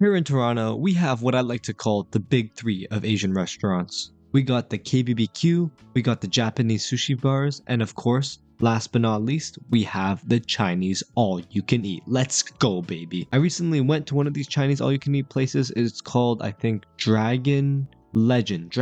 Here in Toronto, we have what I like to call the big three of Asian restaurants. We got the KBBQ, we got the Japanese sushi bars, and of course, last but not least, we have the Chinese all-you-can-eat. Let's go, baby. I recently went to one of these Chinese all-you-can-eat places. It's called, I think, Dragon Legend.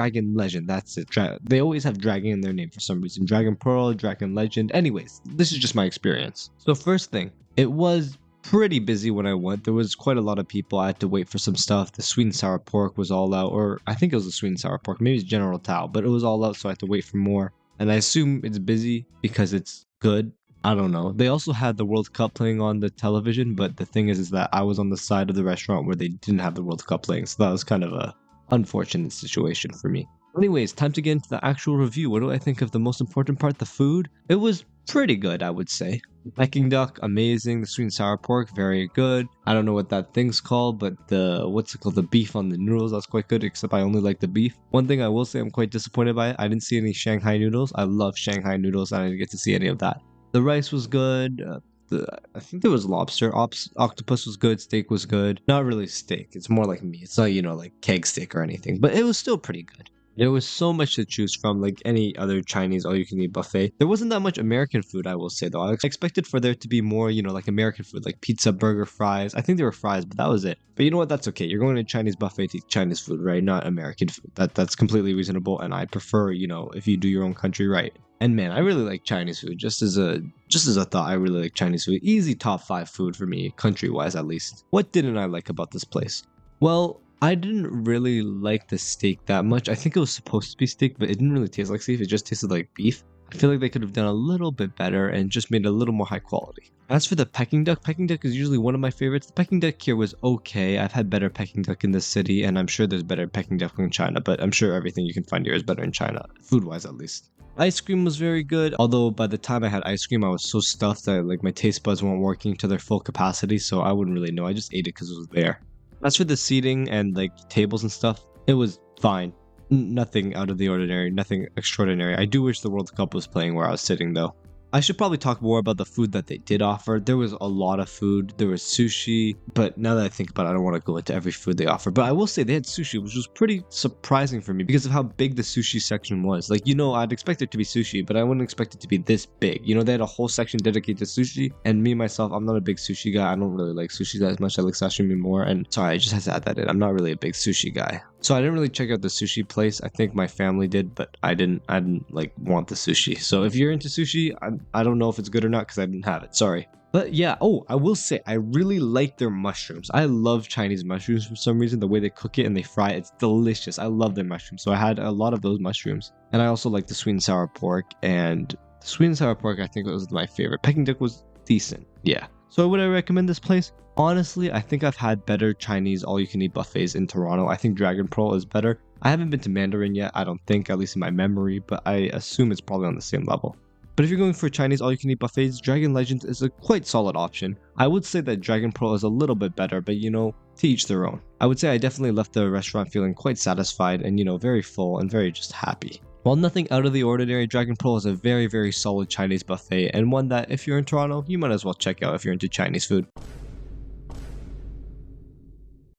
That's it. They always have dragon in their name for some reason. Dragon Pearl, Dragon Legend. Anyways, this is just my experience. So first thing, it was pretty busy when I went. There was quite a lot of people. I had to wait for some stuff. The sweet and sour pork was all out, or I think it was the sweet and sour pork. Maybe it's General Tao, but it was all out, so I had to wait for more. And I assume it's busy because it's good. I don't know. They also had the World Cup playing on the television, but the thing is that I was on the side of the restaurant where they didn't have the World Cup playing, so that was kind of a unfortunate situation for me. Anyways, time to get into the actual review. What do I think of the most important part, the food? It was pretty good, I would say. Peking duck, amazing. The sweet and sour pork, very good. I don't know what that thing's called, but the beef on the noodles, that's quite good, except I only like the beef. One thing I will say I'm quite disappointed by, I didn't see any Shanghai noodles. I love Shanghai noodles, and I didn't get to see any of that. The rice was good. I think there was lobster. Octopus was good. Steak was good. Not really steak. It's more like meat. It's not, like keg steak or anything, but it was still pretty good. There was so much to choose from, like any other Chinese all-you-can-eat buffet. There wasn't that much American food, I will say, though. I expected for there to be more, like American food, like pizza, burger, fries. I think there were fries, but that was it. But you know what? That's okay. You're going to a Chinese buffet to eat Chinese food, right? Not American food. That's completely reasonable, and I prefer, if you do your own country right. And man, I really like Chinese food. Just as a thought, I really like Chinese food. Easy top 5 food for me, country-wise at least. What didn't I like about this place? Well, I didn't really like the steak that much. I think it was supposed to be steak, but it didn't really taste like steak. It just tasted like beef. I feel like they could have done a little bit better and just made it a little more high quality. As for the Peking duck is usually one of my favorites. The Peking duck here was okay. I've had better Peking duck in this city, and I'm sure there's better Peking duck in China, but I'm sure everything you can find here is better in China, food-wise at least. Ice cream was very good, although by the time I had ice cream, I was so stuffed that my taste buds weren't working to their full capacity, so I wouldn't really know. I just ate it because it was there. As for the seating and tables and stuff, it was fine. Nothing out of the ordinary, nothing extraordinary. I do wish the World Cup was playing where I was sitting though. I should probably talk more about the food that they did offer. There was a lot of food. There was sushi, but now that I think about it, I don't want to go into every food they offer. But I will say they had sushi, which was pretty surprising for me because of how big the sushi section was. I'd expect it to be sushi, but I wouldn't expect it to be this big. They had a whole section dedicated to sushi, and me, myself, I'm not a big sushi guy. I don't really like sushi that much. I like sashimi more, and sorry, I just had to add that in. I'm not really a big sushi guy. So I didn't really check out the sushi place. I think my family did, but I didn't want the sushi. So if you're into sushi, I don't know if it's good or not because I didn't have it. Sorry. But yeah, I will say I really like their mushrooms. I love Chinese mushrooms for some reason. The way they cook it and they fry it, it's delicious. I love their mushrooms. So I had a lot of those mushrooms. And I also like the sweet and sour pork. And the sweet and sour pork, I think was my favorite. Peking duck was decent. Yeah. So would I recommend this place? Honestly, I think I've had better Chinese all-you-can-eat buffets in Toronto. I think Dragon Pearl is better. I haven't been to Mandarin yet, I don't think, at least in my memory, but I assume it's probably on the same level. But if you're going for Chinese all-you-can-eat buffets, Dragon Legends is a quite solid option. I would say that Dragon Pearl is a little bit better, but to each their own. I would say I definitely left the restaurant feeling quite satisfied and very full and very just happy. While nothing out of the ordinary, Dragon Pearl is a very, very solid Chinese buffet and one that if you're in Toronto, you might as well check out if you're into Chinese food.